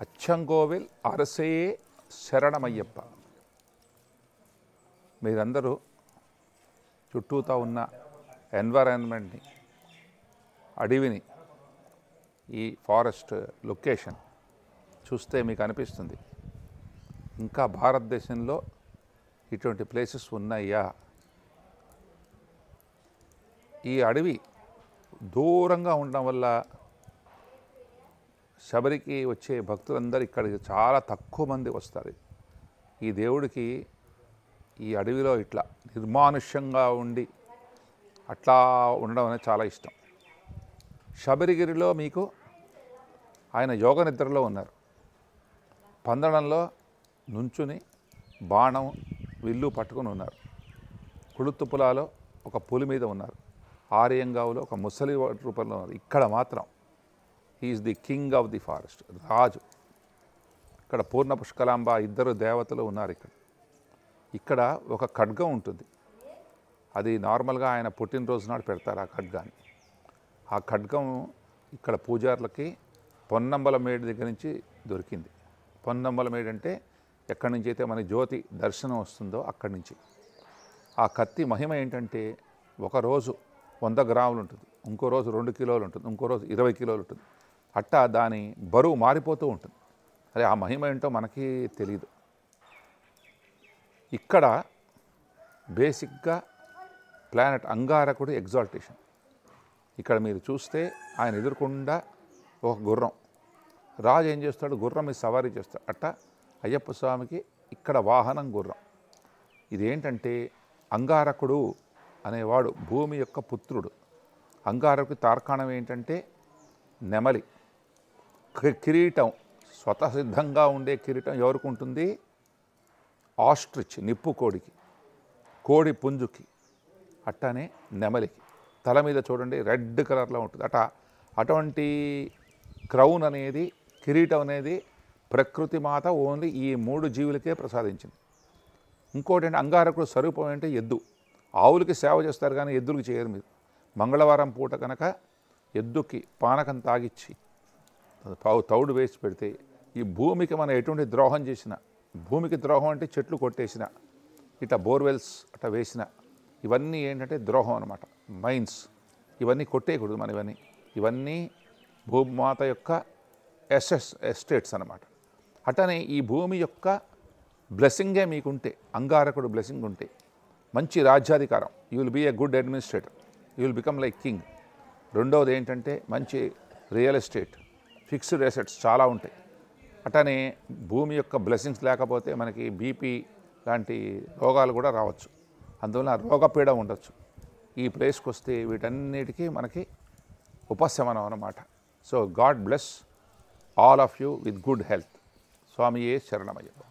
అచ్చంకోవిల్ అరసే శరణమయ్యప్ప. మీరందరూ చుట్టూతా ఉన్న ఎన్వైరాన్మెంట్ని, అడవిని, ఈ ఫారెస్ట్ లొకేషన్ చూస్తే మీకు అనిపిస్తుంది ఇంకా భారతదేశంలో ఇటువంటి ప్లేసెస్ ఉన్నాయా. ఈ అడవి దూరంగా ఉండడం వల్ల శబరికి వచ్చే భక్తులందరూ ఇక్కడికి చాలా తక్కువ మంది వస్తారు. ఈ దేవుడికి ఈ అడవిలో ఇట్లా నిర్మానుష్యంగా ఉండి అట్లా ఉండడం అనేది చాలా ఇష్టం. శబరిగిరిలో మీకు ఆయన యోగ నిద్రలో ఉన్నారు. పందడంలో నుంచుని బాణం విల్లు పట్టుకుని ఉన్నారు. కుళుత్తుపులాలో ఒక పులి మీద ఉన్నారు. ఆర్యంగావులో ఒక ముసలి రూపంలో ఉన్నారు. ఇక్కడ మాత్రం he's the king of the forest, రాజు. ఇక్కడ పూర్ణ పుష్కలాంబ ఇద్దరు దేవతలు ఉన్నారు. ఇక్కడ ఒక ఖడ్గం ఉంటుంది. అది నార్మల్గా ఆయన పుట్టినరోజు నాడు పెడతారు ఆ ఖడ్గాన్ని. ఆ ఖడ్గం ఇక్కడ పూజారులకి పొన్నంబలమేడు దగ్గర నుంచి దొరికింది. పొన్నంబలమేడు అంటే ఎక్కడి నుంచి అయితే మన జ్యోతి దర్శనం వస్తుందో అక్కడి నుంచి. ఆ కత్తి మహిమ ఏంటంటే ఒకరోజు 100 గ్రాములు ఉంటుంది, ఇంకో రోజు 2 కిలోలు ఉంటుంది, ఇంకో రోజు 20 కిలోలు ఉంటుంది. అట్టా దాని బరువు మారిపోతూ ఉంటుంది. అదే ఆ మహిమ ఏంటో మనకి తెలియదు. ఇక్కడ బేసిక్గా ప్లానెట్ అంగారకుడు ఎగ్జాల్టేషన్. ఇక్కడ మీరు చూస్తే ఆయన ఎదురుకుండా ఒక గుర్రం, రాజు ఏం చేస్తాడు, గుర్రం మీద సవారీ చేస్తాడు. అట్టా అయ్యప్ప స్వామికి ఇక్కడ వాహనం గుర్రం. ఇదేంటంటే అంగారకుడు అనేవాడు భూమి యొక్క పుత్రుడు. అంగారకుడి తార్కాణం ఏంటంటే నెమలి. కిరీటం స్వతసిద్ధంగా ఉండే కిరీటం ఎవరికి ఉంటుంది? ఆస్ట్రిచ్ నిప్పు కోడికి, కోడి పుంజుకి, అట్టనే నెమలికి. తల మీద చూడండి రెడ్ కలర్లో ఉంటుంది. అటువంటి క్రౌన్ అనేది, కిరీటం అనేది ప్రకృతి మాత ఓన్లీ ఈ 3 జీవులకే ప్రసాదించింది. ఇంకోటి అంటే అంగారకుడు స్వరూపం అంటే ఎద్దు. ఆవులకి సేవ చేస్తారు కానీ ఎద్దులకి చేయరు. మీరు మంగళవారం పూట కనుక ఎద్దుకి పానకం తాగిచ్చి తౌడు వేసి పెడితే ఈ భూమికి మనం ఎటువంటి ద్రోహం చేసినా, భూమికి ద్రోహం అంటే చెట్లు కొట్టేసిన, ఇట్లా బోర్వెల్స్ అట్లా వేసిన, ఇవన్నీ ఏంటంటే ద్రోహం అన్నమాట. మైన్స్ ఇవన్నీ కొట్టేయకూడదు మనం. ఇవన్నీ భూమాత యొక్క ఎస్టేట్స్ అన్నమాట. అట్టనే ఈ భూమి యొక్క బ్లెస్సింగే మీకుంటే, అంగారకుడు బ్లెస్సింగ్ ఉంటే మంచి రాజ్యాధికారం, you will be a good administrator, you will become like king. రెండవది ఏంటంటే మంచి రియల్ ఎస్టేట్, ఫిక్స్డ్ అసెట్స్ చాలా ఉంటాయి. అట్టనే భూమి యొక్క బ్లెస్సింగ్స్ లేకపోతే మనకి బీపీ లాంటి రోగాలు కూడా రావచ్చు. అందువల్ల రోగపీడ ఉండొచ్చు. ఈ ప్లేస్కి వస్తే వీటన్నిటికీ మనకి ఉపశమనం అన్నమాట. So God bless all of you with good health. స్వామియే శరణమయ్యప్ప.